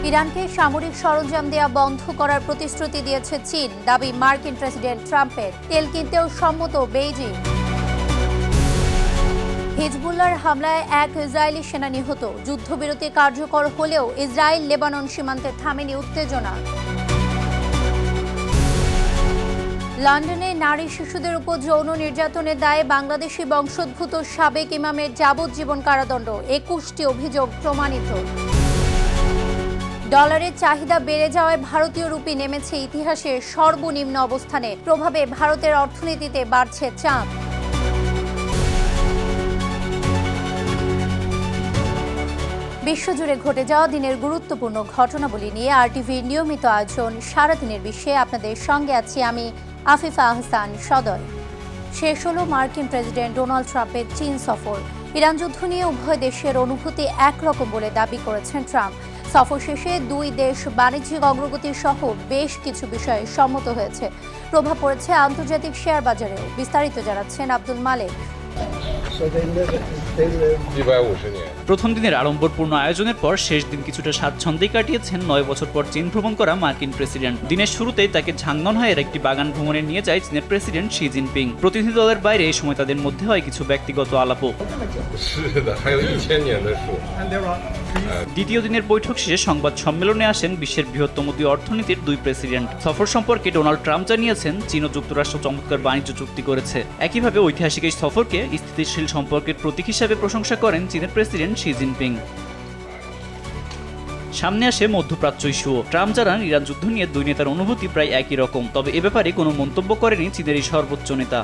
ইরানকে সামরিক সরঞ্জাম দেয়া বন্ধ করার প্রতিশ্রুতি দিয়েছে চীন, দাবি মার্কিন প্রেসিডেন্ট ট্রাম্পের। তেল কিনতেও সম্মত বেইজিং। হিজবুল্লাহর হামলায় এক ইসরায়েলি সেনা নিহত, যুদ্ধবিরতি কার্যকর হলেও ইসরায়েল লেবানন সীমান্তে থামেনি উত্তেজনা। লন্ডনে নারী শিশুদের উপর যৌন নির্যাতনের দায়ে বাংলাদেশি বংশোদ্ভূত সাবেক ইমামের যাবজ্জীবন কারাদণ্ড, 21টি অভিযোগ প্রমাণিত। ডলারের চাহিদা বেড়ে যাওয়ায় ভারতীয় রুপি নেমেছে ইতিহাসের সর্বনিম্ন অবস্থানে, প্রভাবে ভারতের অর্থনীতিতে বাড়ছে চাপ। বিশ্বজুড়ে ঘটে যাওয়া দিনের গুরুত্বপূর্ণ ঘটনাবলী নিয়ে আরটিভির নিয়মিত আয়োজন সারাদিনের বিশ্বে আপনাদের সঙ্গে আছি আমি আফিফা আহসান সদয়। শেষ হলো মার্কিন প্রেসিডেন্ট ডোনাল্ড ট্রাম্পের চীন সফর। ইরান যুদ্ধ নিয়ে উভয় দেশের অনুভূতি একরকম বলে দাবি করেছেন ট্রাম্প। সফর শেষে দুই দেশ বাণিজ্যিক অগ্রগতি সহ বেশ কিছু বিষয়ে সম্মত হয়েছে। প্রভাব পড়েছে আন্তর্জাতিক শেয়ার বাজারেও। বিস্তারিত জানাচ্ছেন আব্দুল মালেক। প্রথম দিনের আড়ম্বরপূর্ণ আয়োজনের পর শেষ দিন কিছুটা স্বাচ্ছন্দ্যেই কাটিয়েছেন 9 বছর পর চীন ভ্রমণ করা মার্কিন প্রেসিডেন্ট। দিনের শুরুতেই তাকে ঝাংননহাইয়ের একটি বাগান ভ্রমণে নিয়ে যায় চীনের প্রেসিডেন্ট শি জিনপিং। প্রতিনিধি দলের বাইরে এই সময় তাদের মধ্যে হয় কিছু ব্যক্তিগত আলাপও। দ্বিতীয় দিনের বৈঠক শেষে সংবাদ সম্মেলনে আসেন বিশ্বের বৃহত্তম দুই অর্থনীতির দুই প্রেসিডেন্ট। সফর সম্পর্কে ডোনাল্ড ট্রাম্প জানিয়েছেন, চীন ও যুক্তরাষ্ট্র চমৎকার বাণিজ্য চুক্তি করেছে। একইভাবে ঐতিহাসিক এই সফরকে স্থিতিশীল সম্পর্কের প্রতীক হিসাবে প্রশংসা করেন চীনের প্রেসিডেন্ট শি জিনপিং। সামনে আসে মধ্যপ্রাচ্য ইস্যুও। ট্রাম্প জানান, ইরান যুদ্ধ নিয়ে দুই নেতার অনুভূতি প্রায় একই রকম, তবে এ ব্যাপারে কোনো মন্তব্য করেনি চীনের এই সর্বোচ্চ নেতা।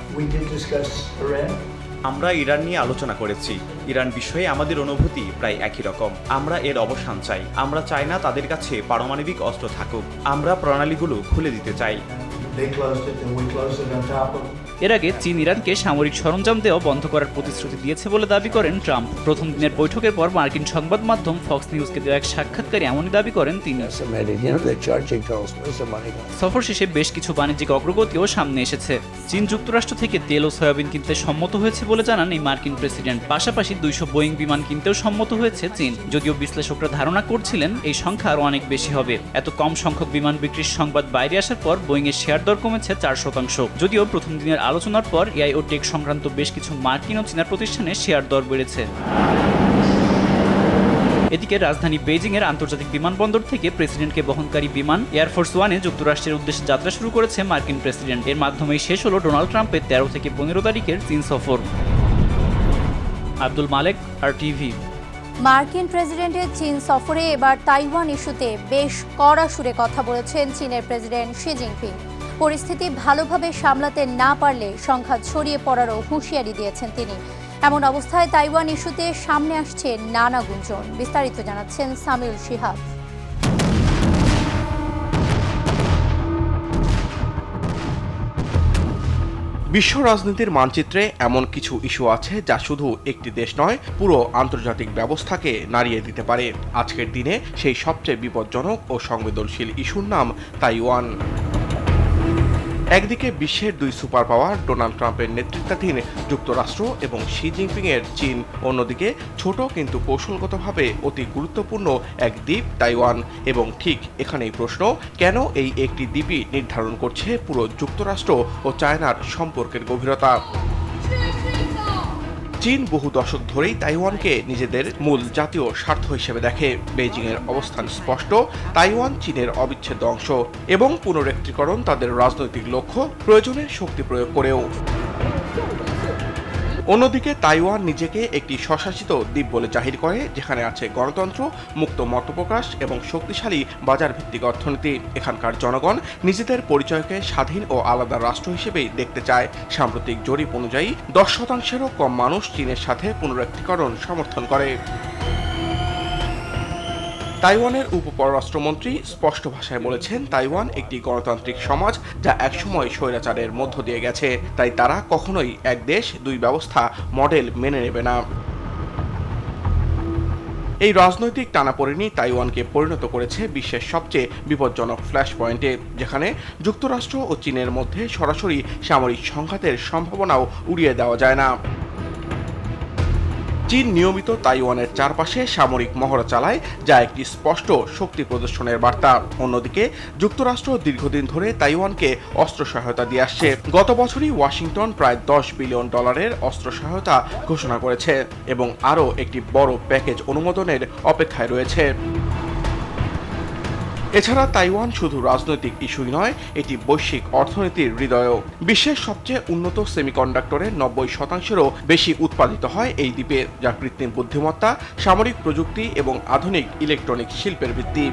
আমরা ইরান নিয়ে আলোচনা করেছি। ইরান বিষয়ে আমাদের অনুভূতি প্রায় একই রকম। আমরা এর অবসান চাই। আমরা চাই না তাদের কাছে পারমাণবিক অস্ত্র থাকুক। আমরা প্রণালীগুলো খুলে দিতে চাই। এর আগে চীন ইরানকে সামরিক সরঞ্জাম দেওয়া বন্ধ করার প্রতিশ্রুতি দিয়েছে বলে দাবি করেন ট্রাম্প। প্রথম দিনের বৈঠকের পর মার্কিন সংবাদ মাধ্যম ফক্স নিউজকে দেওয়া এক সাক্ষাৎকারে এমনই দাবি করেন তিনি। সফর শেষে বেশ কিছু বাণিজ্যিক অগ্রগতিও সামনে এসেছে। চীন যুক্তরাষ্ট্র থেকে তেল ও সয়াবিন কিনতে সম্মত হয়েছে বলে জানান এই মার্কিন প্রেসিডেন্ট। পাশাপাশি 200 বোয়িং বিমান কিনতেও সম্মত হয়েছে চীন, যদিও বিশ্লেষকরা ধারণা করছিলেন এই সংখ্যা আরও অনেক বেশি হবে। এত কম সংখ্যক বিমান বিক্রির সংবাদ বাইরে আসার পর বোয়িং এর শেয়ার দর কমেছে 4%। যদিও প্রথম দিনের আলোচনার পর এআই ও টেক সংক্রান্ত বেশ কিছু মার্কিন ও চীনা প্রতিষ্ঠানে শেয়ার দর বেড়েছে। এদিকে রাজধানী বেইজিং এর আন্তর্জাতিক বিমানবন্দর থেকে প্রেসিডেন্টকে বহনকারী বিমান এয়ারফোর্স ওয়ানে যুক্তরাষ্ট্রের উদ্দেশ্যে যাত্রা শুরু করেছে মার্কিন প্রেসিডেন্ট। এর মাধ্যমেই শেষ হলো ডোনাল্ড ট্রাম্পের 13 থেকে 15 তারিখের চীন সফর। আব্দুল মালেক, আরটিভি। মার্কিন প্রেসিডেন্টের চীন সফরে এবার তাইওয়ান ইস্যুতে বেশ কড়া সুরে কথা বলেছেন চীনের প্রেসিডেন্ট শি জিনপিং। পরিস্থিতি ভালোভাবে সামলাতে না পারলে সংঘাত ছড়িয়ে পড়ারও হুঁশিয়ারি দিয়েছেন তিনি। এমন অবস্থায় তাইওয়ান ইস্যুতে সামনে আসছে নানা গুঞ্জন। বিস্তারিত জানাচ্ছেন সামিউল শিহাব। বিশ্ব রাজনীতির মানচিত্রে এমন কিছু ইস্যু আছে যা শুধু একটি দেশ নয়, পুরো আন্তর্জাতিক ব্যবস্থাকে নাড়িয়ে দিতে পারে। আজকের দিনে সেই সবচেয়ে বিপজ্জনক ও সংবেদনশীল ইস্যুর নাম তাইওয়ান। একদিকে বিশ্বের দুই সুপার পাওয়ার ডোনাল্ড ট্রাম্পের নেতৃত্বাধীন যুক্তরাষ্ট্র এবং শি জিনপিং এর চীন, অন্যদিকে ছোট কিন্তু কৌশলগতভাবে অতি গুরুত্বপূর্ণ এক দ্বীপ তাইওয়ান। এবং ঠিক এখানেই প্রশ্ন, কেন এই একটি দ্বীপই নির্ধারণ করছে পুরো যুক্তরাষ্ট্র ও চায়নার সম্পর্কের গভীরতা? চীন বহু দশক ধরেই তাইওয়ানকে নিজেদের মূল জাতীয় স্বার্থ হিসেবে দেখে। বেইজিংয়ের অবস্থান স্পষ্ট, তাইওয়ান চীনের অবিচ্ছেদ্য অংশ এবং পুনরেকীকরণ তাদের রাজনৈতিক লক্ষ্য, প্রয়োজনে শক্তি প্রয়োগ করেও। অন্যদিকে তাইওয়ান নিজেকে একটি স্বশাসিত দ্বীপ বলে জাহির করে, যেখানে আছে গণতন্ত্র, মুক্ত মতপ্রকাশ এবং শক্তিশালী বাজারভিত্তিক অর্থনীতি। এখানকার জনগণ নিজেদের পরিচয়কে স্বাধীন ও আলাদা রাষ্ট্র হিসেবেই দেখতে চায়। সাম্প্রতিক জরিপ অনুযায়ী 10%-এরও কম মানুষ চীনের সাথে পুনরেকীকরণ সমর্থন করে। তাইওয়ানের উপপররাষ্ট্রমন্ত্রী স্পষ্ট ভাষায় বলেছেন, তাইওয়ান একটি গণতান্ত্রিক সমাজ যা একসময় স্বৈরাচারের মধ্য দিয়ে গেছে, তাই তারা কখনোই এক দেশ দুই ব্যবস্থা মডেল মেনে নেবে না। এই রাজনৈতিক টানাপোড়েনই তাইওয়ানকে পরিণত করেছে বিশ্বের সবচেয়ে বিপজ্জনক ফ্ল্যাশ পয়েন্টে, যেখানে যুক্তরাষ্ট্র ও চীনের মধ্যে সরাসরি সামরিক সংঘাতের সম্ভাবনাও উড়িয়ে দেওয়া যায় না। চীন নিয়মিত তাইওয়ানের চারপাশে সামরিক মহড়া চালায়, যা একটি স্পষ্ট শক্তি প্রদর্শনের বার্তা। অন্যদিকে যুক্তরাষ্ট্র দীর্ঘদিন ধরে তাইওয়ানকে অস্ত্র সহায়তা দিয়ে আসছে। গত বছরই ওয়াশিংটন প্রায় $10 বিলিয়ন অস্ত্র সহায়তা ঘোষণা করেছে এবং আরও একটি বড় প্যাকেজ অনুমোদনের অপেক্ষায় রয়েছে। এছাড়া তাইওয়ান শুধু রাজনৈতিক ইস্যুই নয়, এটি বৈশ্বিক অর্থনীতির হৃদয়ও। বিশ্বের সবচেয়ে উন্নত সেমিকন্ডাক্টরের 90%-এরও বেশি উৎপাদিত হয় এই দ্বীপে, যা কৃত্রিম বুদ্ধিমত্তা, সামরিক প্রযুক্তি এবং আধুনিক ইলেকট্রনিক শিল্পের ভিত্তি।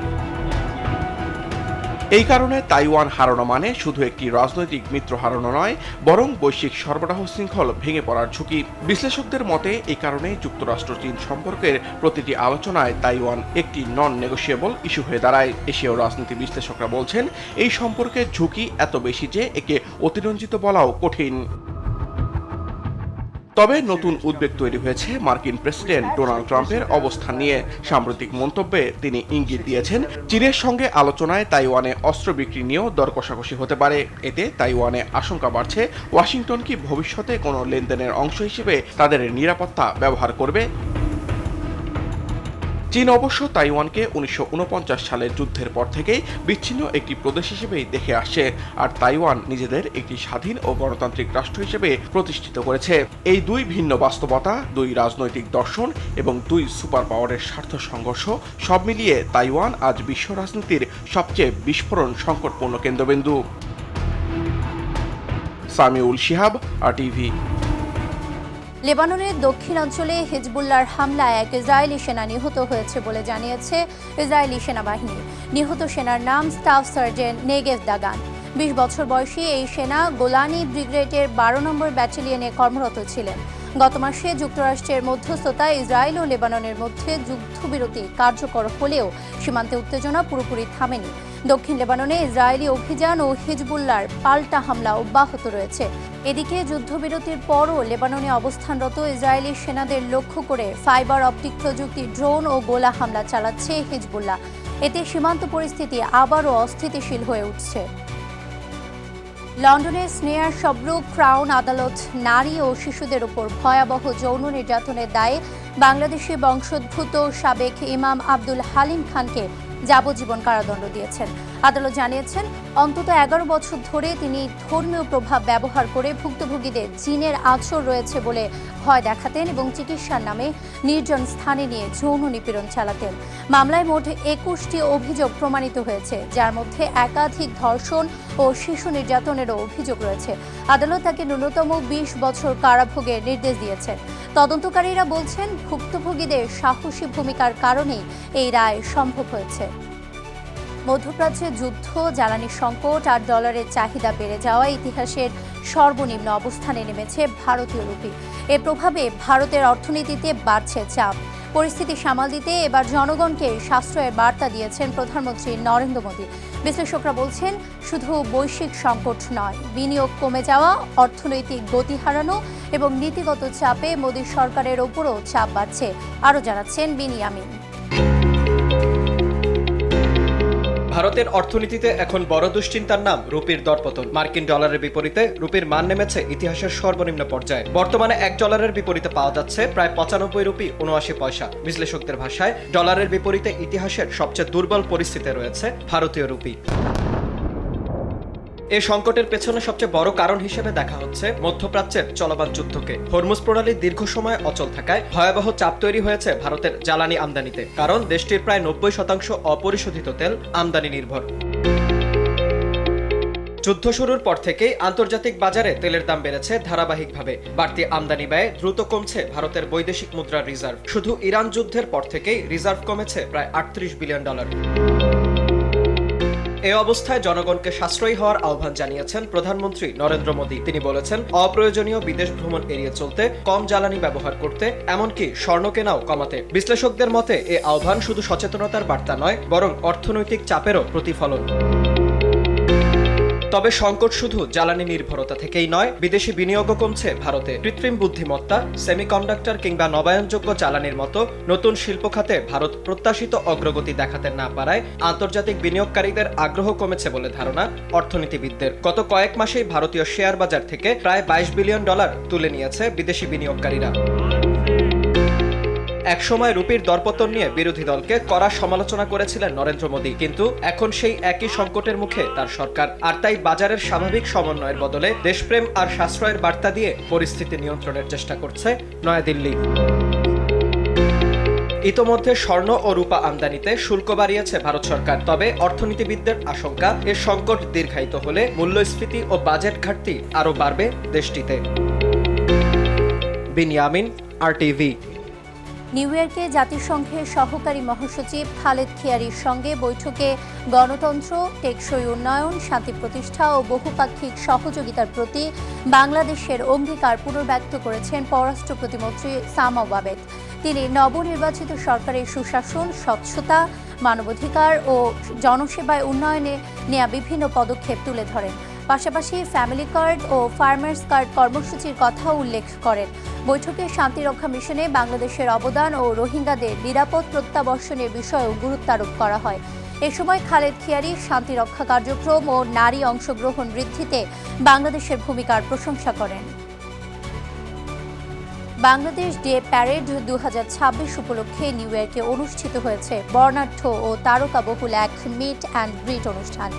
এই কারণে তাইওয়ান হারানো মানে শুধু একটি রাজনৈতিক মিত্র হারানো নয়, বরং বৈশ্বিক সরবরাহ শৃঙ্খল ভেঙে পড়ার ঝুঁকি। বিশ্লেষকদের মতে এই কারণে যুক্তরাষ্ট্র চীন সম্পর্কের প্রতিটি আলোচনায় তাইওয়ান একটি নন নেগোশিয়েবল ইস্যু হয়ে দাঁড়ায়। এশীয় রাজনীতি বিশ্লেষকরা বলছেন, এই সম্পর্কের ঝুঁকি এত বেশি যে একে অতিরঞ্জিত বলাও কঠিন। তবে নতুন উদ্বেগ তৈরি হয়েছে মার্কিন প্রেসিডেন্ট ডোনাল্ড ট্রাম্পের অবস্থান নিয়ে। সাম্প্রতিক মন্তব্যে তিনি ইঙ্গিত দিয়েছেন, চীনের সঙ্গে আলোচনায় তাইওয়ানে অস্ত্র বিক্রি নিয়েও দর কষাকষি হতে পারে। এতে তাইওয়ানে আশঙ্কা বাড়ছে, ওয়াশিংটন কি ভবিষ্যতে কোনো লেনদেনের অংশ হিসেবে তাদের নিরাপত্তা ব্যবহার করবে। চীন অবশ্য তাইওয়ানকে 1949 সালের যুদ্ধের পর থেকেই বিচ্ছিন্ন একটি প্রদেশ হিসেবেই দেখে আসছে, আর তাইওয়ান নিজেদের একটি স্বাধীন ও গণতান্ত্রিক রাষ্ট্র হিসেবে প্রতিষ্ঠিত করেছে। এই দুই ভিন্ন বাস্তবতা, দুই রাজনৈতিক দর্শন এবং দুই সুপার পাওয়ারের স্বার্থ সংঘর্ষ, সব মিলিয়ে তাইওয়ান আজ বিশ্ব রাজনীতির সবচেয়ে বিস্ফোরণ সংকটপূর্ণ কেন্দ্রবিন্দু। সামিউল শিহাব, RTV। লেবাননের দক্ষিণাঞ্চলে হিজবুল্লাহর হামলায় এক ইসরায়েলি সেনা নিহত হয়েছে বলে জানিয়েছে ইসরায়েলি সেনাবাহিনী। নিহত সেনার নাম স্টাফ সার্জেন্ট নেগেভ দাগান। 20 বছর বয়সী এই সেনা গোলানি ব্রিগেডের 12 নম্বর ব্যাটালিয়নে কর্মরত ছিলেন। গত মাসে যুক্তরাষ্ট্রের মধ্যস্থতায় ইসরায়েল ও লেবাননের মধ্যে যুদ্ধবিরতি কার্যকর হলেও সীমান্তে উত্তেজনা পুরোপুরি থামেনি। দক্ষিণ লেবাননে ইসরায়েলি অভিযান ও হিজবুল্লাহর পাল্টা হামলা অব্যাহত রয়েছে। এদিকে যুদ্ধবিরতির পরও লেবাননে অবস্থানরত ইসরায়েলি সেনাদের লক্ষ্য করে ফাইবার অপটিক প্রযুক্তি, ড্রোন ও গোলা হামলা চালাচ্ছে হিজবুল্লাহ। এতে সীমান্ত পরিস্থিতি আবারও অস্থিতিশীল হয়ে উঠছে। লন্ডনের স্নেয়ার শব্রুক ক্রাউন আদালত নারী ও শিশুদের উপর ভয়াবহ যৌন নির্যাতনের দায়ে বাংলাদেশি বংশোদ্ভূত সাবেক ইমাম আব্দুল হালিম খানকে যাবজ্জীবন কারাদণ্ড দিয়েছেন। আদালত জানিয়েছেন, অন্তত 11 বছর ধরে তিনি ধর্মীয় প্রভাব ব্যবহার করে ভুক্তভোগীদের জিনের আঁচড় রয়েছে বলে ভয় দেখাতেন এবং চিকিৎসার নামে নির্জন স্থানে নিয়ে যৌন নিপীড়ন চালাতেন। মামলায় মোট 21টি অভিযোগ প্রমাণিত হয়েছে, যার মধ্যে একাধিক ধর্ষণ ও শিশু নির্যাতনেরও অভিযোগ রয়েছে। আদালত তাকে ন্যূনতম 20 বছর কারাভোগের নির্দেশ দিয়েছেন। তদন্তকারীরা বলছেন, ভুক্তভোগীদের সাহসী ভূমিকার কারণেই এই রায় সম্ভব হয়েছে। মধ্যপ্রাচ্যে যুদ্ধ, জ্বালানি সংকট আর ডলারের চাহিদা বেড়ে যাওয়া ইতিহাসের সর্বনিম্ন অবস্থানে নেমেছে ভারতীয় রুপি। এর প্রভাবে ভারতের অর্থনীতিতে বাড়ছে চাপ। পরিস্থিতি সামাল দিতে এবার জনগণকে সাশ্রয়ের বার্তা দিয়েছেন প্রধানমন্ত্রী নরেন্দ্র মোদী। বিশ্লেষকরা বলছেন, শুধু বৈশ্বিক সংকট নয়, বিনিয়োগ কমে যাওয়া, অর্থনৈতিক গতি হারানো এবং নীতিগত চাপে মোদী সরকারের ওপরও চাপ বাড়ছে। আরও জানাচ্ছেন বিনিয়ামিন। ভারতের অর্থনীতিতে এখন বড় দুশ্চিন্তার নাম রুপির দরপতন। মার্কিন ডলারের বিপরীতে রুপির মান নেমেছে ইতিহাসের সর্বনিম্ন পর্যায়ে। বর্তমানে $1 বিপরীতে পাওয়া যাচ্ছে প্রায় 95 রুপি 79 পয়সা। বিশ্লেষকদের ভাষায়, ডলারের বিপরীতে ইতিহাসের সবচেয়ে দুর্বল পরিস্থিতিতে রয়েছে ভারতীয় রুপি। এই সংকটের পেছনে সবচেয়ে বড় কারণ হিসেবে দেখা হচ্ছে মধ্যপ্রাচ্যের চলমান যুদ্ধকে। হরমুজ প্রণালী দীর্ঘ সময় অচল থাকায় ভয়াবহ চাপ তৈরি হয়েছে ভারতের জ্বালানি আমদানিতে, কারণ দেশটির প্রায় 90% অপরিশোধিত তেল আমদানি নির্ভর। যুদ্ধ শুরুর পর থেকেই আন্তর্জাতিক বাজারে তেলের দাম বেড়েছে ধারাবাহিকভাবে। বাড়তি আমদানি ব্যয়ে দ্রুত কমছে ভারতের বৈদেশিক মুদ্রার রিজার্ভ। শুধু ইরান যুদ্ধের পর থেকেই রিজার্ভ কমেছে প্রায় $38 বিলিয়ন। এই অবস্থায় জনগণকে সাশ্রয়ী হওয়ার আহ্বান জানিয়েছেন প্রধানমন্ত্রী নরেন্দ্র মোদী। তিনি বলেছেন, অপ্রয়োজনীয় বিদেশ ভ্রমণ এড়িয়ে চলতে, কম জ্বালানি ব্যবহার করতে, এমনকি স্বর্ণ কেনাও কমাতে। বিশ্লেষকদের মতে এই আহ্বান শুধু সচেতনতার বার্তা নয়, বরং অর্থনৈতিক চাপেরও প্রতিফলন। তবে সংকট শুধু জ্বালানি নির্ভরতা থেকেই নয়, বিদেশি বিনিয়োগও কমছে ভারতে। কৃত্রিম বুদ্ধিমত্তা, সেমিকন্ডাক্টর কিংবা নবায়নযোগ্য জ্বালানির মতো নতুন শিল্প খাতে ভারত প্রত্যাশিত অগ্রগতি দেখাতে না পারায় আন্তর্জাতিক বিনিয়োগকারীদের আগ্রহ কমেছে বলে ধারণা অর্থনীতিবিদদের। গত কয়েক মাসেই ভারতীয় শেয়ার বাজার থেকে প্রায় $22 বিলিয়ন তুলে নিয়েছে বিদেশি বিনিয়োগকারীরা। একসময় রুপির দরপতন নিয়ে বিরোধী দলকে কড়া সমালোচনা করেছিলেন নরেন্দ্র মোদী, কিন্তু এখন সেই একই সংকটের মুখে তার সরকার। আর তাই বাজারের স্বাভাবিক সমন্বয়ের বদলে দেশপ্রেম আর সাশ্রয়ের বার্তা দিয়ে পরিস্থিতি নিয়ন্ত্রণের চেষ্টা করছে নয়াদিল্লি। ইতোমধ্যে স্বর্ণ ও রূপা আমদানিতে শুল্ক বাড়িয়েছে ভারত সরকার। তবে অর্থনীতিবিদদের আশঙ্কা, এর সংকট দীর্ঘায়িত হলে মূল্যস্ফীতি ও বাজেট ঘাটতি আরও বাড়বে দেশটিতে। বিনিয়ামিন, RTV। নিউ ইয়র্কে জাতিসংঘের সহকারী মহাসচিব খালেদ খিয়ারির সঙ্গে বৈঠকে গণতন্ত্র, টেকসই উন্নয়ন, শান্তি প্রতিষ্ঠা ও বহুপাক্ষিক সহযোগিতার প্রতি বাংলাদেশের অঙ্গীকার পুনর্ব্যক্ত করেছেন পররাষ্ট্র প্রতিমন্ত্রী সামা ওয়াবেদ। তিনি নবনির্বাচিত সরকারের সুশাসন, স্বচ্ছতা, মানবাধিকার ও জনসেবায় উন্নয়নে নেওয়া বিভিন্ন পদক্ষেপ তুলে ধরেন। পাশাপাশি ফ্যামিলি কার্ড ও ফার্মার্স কার্ড কর্মসূচির কথাও উল্লেখ করেন। বৈঠকে শান্তিরক্ষা মিশনে বাংলাদেশের অবদান ও রোহিঙ্গাদের নিরাপদ প্রত্যাবর্তনের বিষয়েও গুরুত্ব আরোপ করা হয়। এ সময় খালেদ খিয়ারি শান্তিরক্ষা কার্যক্রম ও নারী অংশগ্রহণ বৃদ্ধিতে বাংলাদেশের ভূমিকার প্রশংসা করেন। বাংলাদেশ ডে প্যারেড 2026 উপলক্ষে নিউ ইয়র্কে অনুষ্ঠিত হয়েছে বর্ণাঢ্য ও তারকাবহুল এক মিট অ্যান্ড গ্রিট অনুষ্ঠান।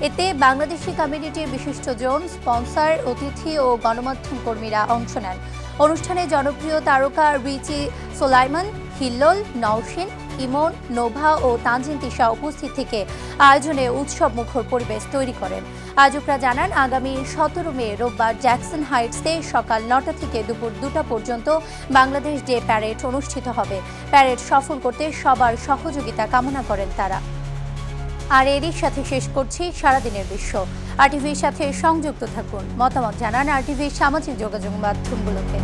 এতে বাংলাদেশি কমিউনিটির বিশিষ্টজন, স্পন্সর, অতিথি ও গণমাধ্যম কর্মীরা অংশ নেন। অনুষ্ঠানে জনপ্রিয় তারকা রিচি সোলাইমান, হিল্লোল, নওশিন, ইমন, নোভা ও তানজিন তিশা উপস্থিত থেকে আয়োজনে উৎসব মুখর পরিবেশ তৈরি করেন। আয়োজকরা জানান, আগামী 17 মে রোববার জ্যাকসন হাইটসে সকাল 9টা থেকে দুপুর 2টা পর্যন্ত বাংলাদেশ ডে প্যারেড অনুষ্ঠিত হবে। প্যারেড সফল করতে সবার সহযোগিতা কামনা করেন তারা। আর এরই সাথে শেষ করছি সারাদিনের বিশ্ব। RTVর সাথে সংযুক্ত থাকুন, মতামত জানান RTVর সামাজিক যোগাযোগ মাধ্যমগুলোতে।